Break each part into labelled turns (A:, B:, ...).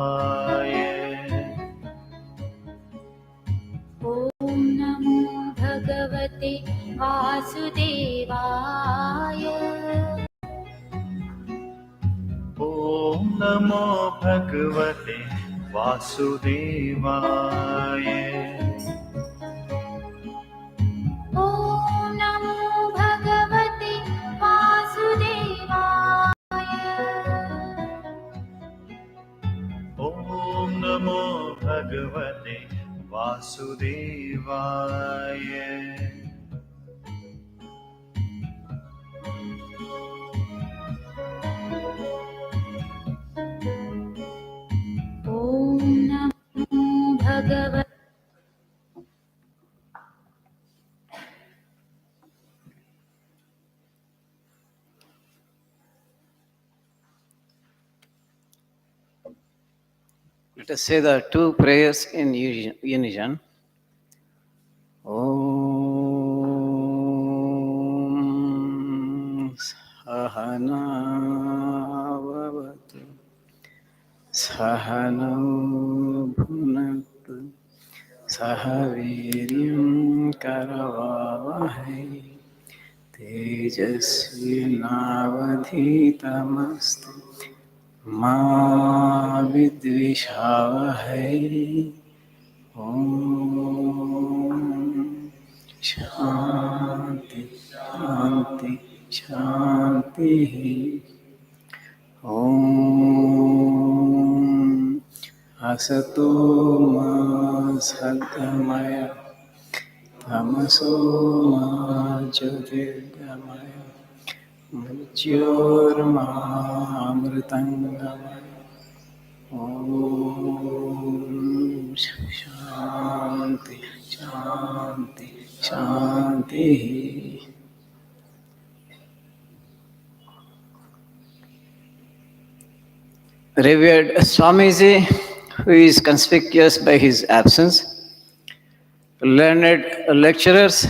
A: ॐ नमो भगवते वासुदेवाय।
B: ॐ नमो भगवते वासुदेवाय।
A: ॐ नमो भगवते वासुदेवाय।
B: ॐ नमो भगवते वासुदेवाय।
A: ॐ नमो भगवते
C: Let us say the two prayers in unison. Om Sahana Vavatu Sahana Bhunaktu Sahaviryam Karavavahai Tejasvinavadhitamastu Ma Vidvishavahay. Om Shanti Shanti Shanti. Om Asato Ma Sadgamaya Tamaso Ma Jyotirgamaya Mrityorma Amritangamaya. Om Shanti Shanti Shanti. Revered Swamiji, who is conspicuous by his absence, learned lecturers,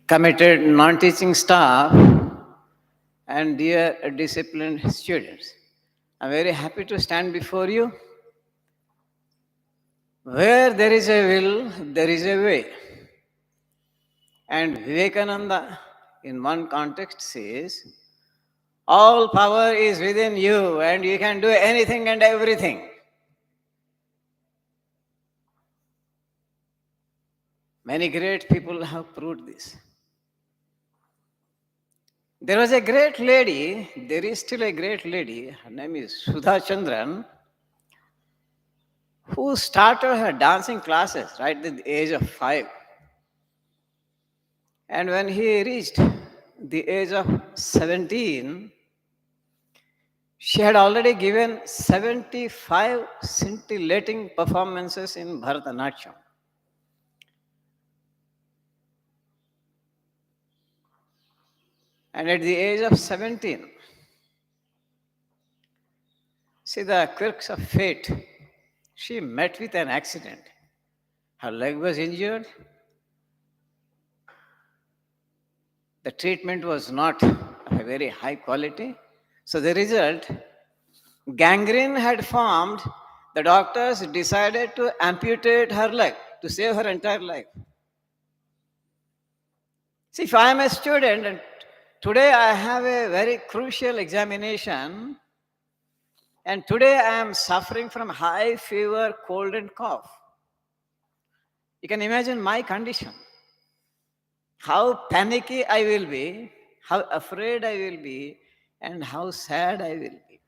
C: committed non-teaching staff, and dear disciplined students, I'm very happy to stand before you. Where there is a will, there is a way. And Vivekananda, in one context, says, all power is within you and you can do anything and everything. Many great people have proved this. There was a great lady, there is still a great lady, her name is Sudha Chandran, who started her dancing classes right at the age of 5. And when he reached the age of 17, she had already given 75 scintillating performances in Bharatanatyam. And at the age of 17, see the quirks of fate, she met with an accident. Her leg was injured. The treatment was not of a very high quality. So the result, gangrene had formed. The doctors decided to amputate her leg to save her entire life. See, if I am a student and today I have a very crucial examination, and today I am suffering from high fever, cold and cough, you can imagine my condition. How panicky I will be, how afraid I will be, and how sad I will be.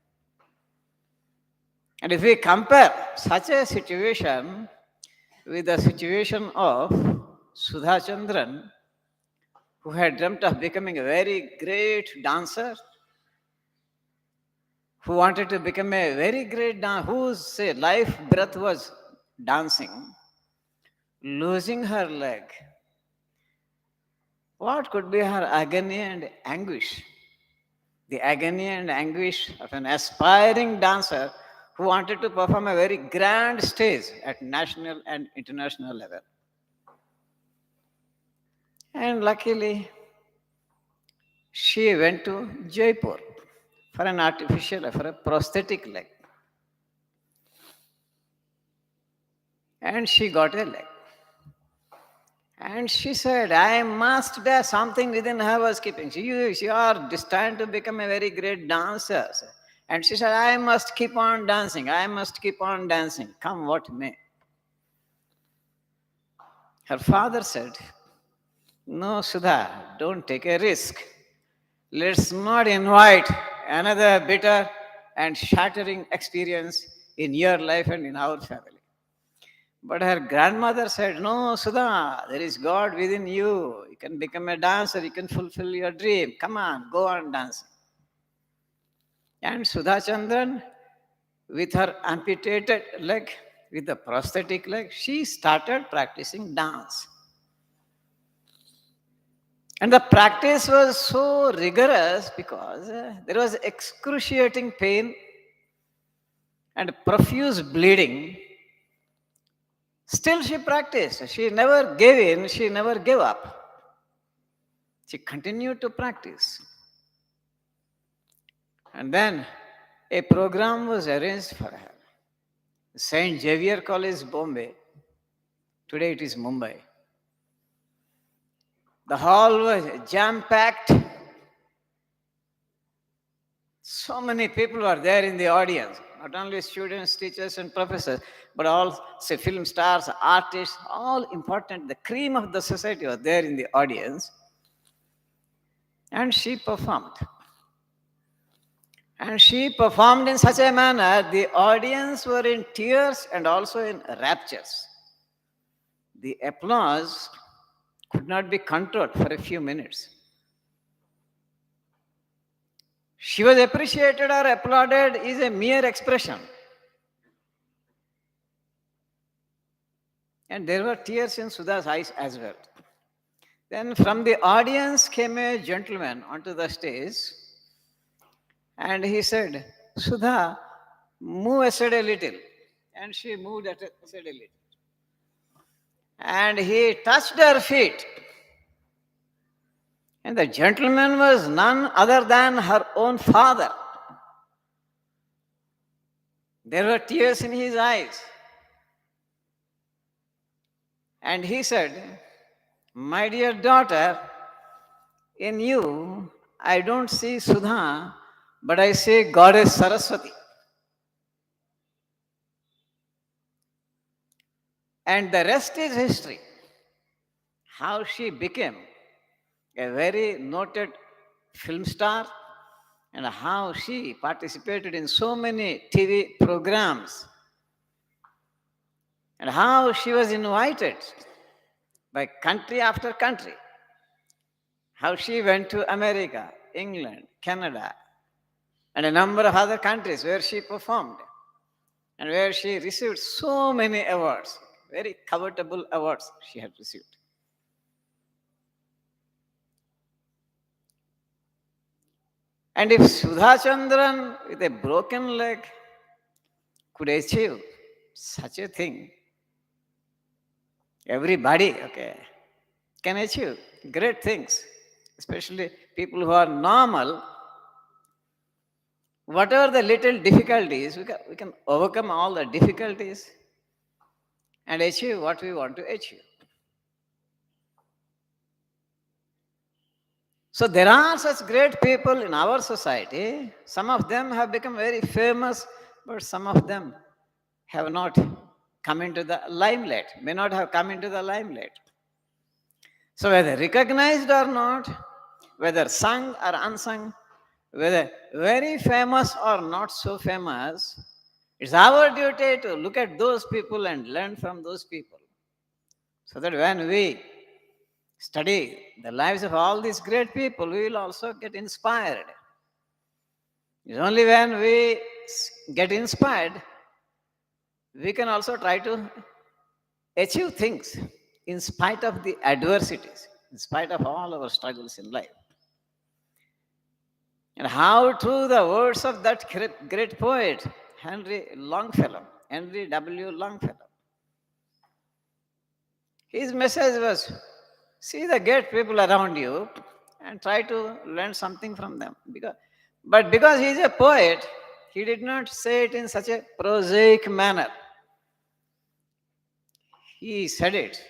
C: And if we compare such a situation with the situation of Sudha Chandran, who had dreamt of becoming a very great dancer, who wanted to become a very great dancer, whose life breath was dancing, losing her leg, what could be her agony and anguish? The agony and anguish of an aspiring dancer who wanted to perform a very grand stage at national and international level. And luckily, she went to Jaipur for a prosthetic leg. and she got a leg. And she said, I must, there something within her was keeping. You are destined to become a very great dancer. And she said, I must keep on dancing. I must keep on dancing, come what may. Her father said, no, Sudha, don't take a risk. Let's not invite another bitter and shattering experience in your life and in our family. But her grandmother said, no, Sudha, there is God within you. You can become a dancer. You can fulfill your dream. Come on, go on dancing. And Sudha Chandran, with her amputated leg, with the prosthetic leg, she started practicing dance. And the practice was so rigorous because there was excruciating pain and profuse bleeding. Still she practiced. She never gave in, she never gave up. She continued to practice. And then a program was arranged for her. St. Xavier College, Bombay. Today it is Mumbai. The hall was jam-packed. So many people were there in the audience. Not only students, teachers, and professors, but all, say, film stars, artists, all important. The cream of the society was there in the audience. And she performed. And she performed in such a manner, the audience were in tears and also in raptures. The applause could not be controlled for a few minutes. She was appreciated or applauded is a mere expression. And there were tears in Sudha's eyes as well. Then from the audience came a gentleman onto the stage and he said, Sudha, move aside a little. And she moved aside a little. And he touched her feet. And the gentleman was none other than her own father. There were tears in his eyes. And he said, my dear daughter, in you, I don't see Sudha, but I see Goddess Saraswati. And the rest is history. How she became a very noted film star and how she participated in so many TV programs and how she was invited by country after country. How she went to America, England, Canada, and a number of other countries where she performed and where she received so many awards, very covetable awards she had received. And if Sudha Chandran with a broken leg could achieve such a thing, everybody, can achieve great things, especially people who are normal. Whatever the little difficulties, we can overcome all the difficulties and achieve what we want to achieve. So there are such great people in our society. Some of them have become very famous, but some of them have not come into the limelight, may not have come into the limelight. So whether recognized or not, whether sung or unsung, whether very famous or not so famous, it's our duty to look at those people and learn from those people. So that when we study the lives of all these great people, we will also get inspired. It's only when we get inspired, we can also try to achieve things in spite of the adversities, in spite of all our struggles in life. And how true the words of that great poet, Henry W. Longfellow. His message was, see the great people around you and try to learn something from them. But because he is a poet, he did not say it in such a prosaic manner. he said it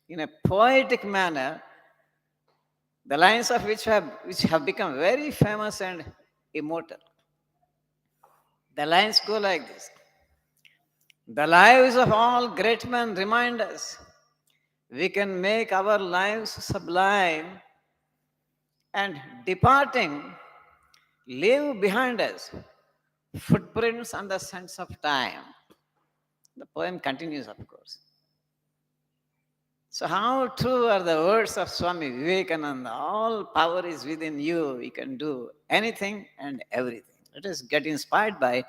C: in a poetic manner, the lines of which have become very famous and immortal. The lines go like this. The lives of all great men remind us we can make our lives sublime and departing, leave behind us footprints on the sands of time. The poem continues, of course. So how true are the words of Swami Vivekananda? All power is within you. You can do anything and everything. Let us get inspired by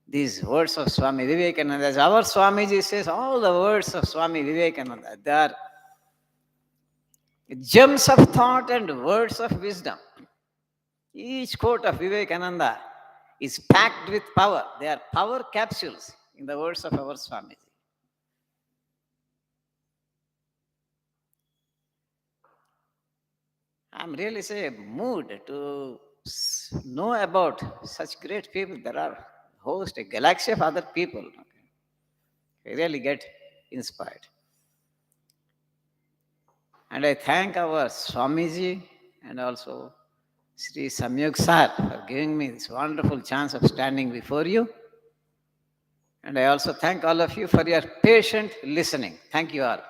C: these words of Swami Vivekananda. As our Swamiji says, all the words of Swami Vivekananda, they are gems of thought and words of wisdom. Each quote of Vivekananda is packed with power. They are power capsules in the words of our Swamiji. I'm really moved to know about such great people. There are a galaxy of other people. I really get inspired. And I thank our Swamiji and also Sri Samyog Sir for giving me this wonderful chance of standing before you. And I also thank all of you for your patient listening. Thank you all.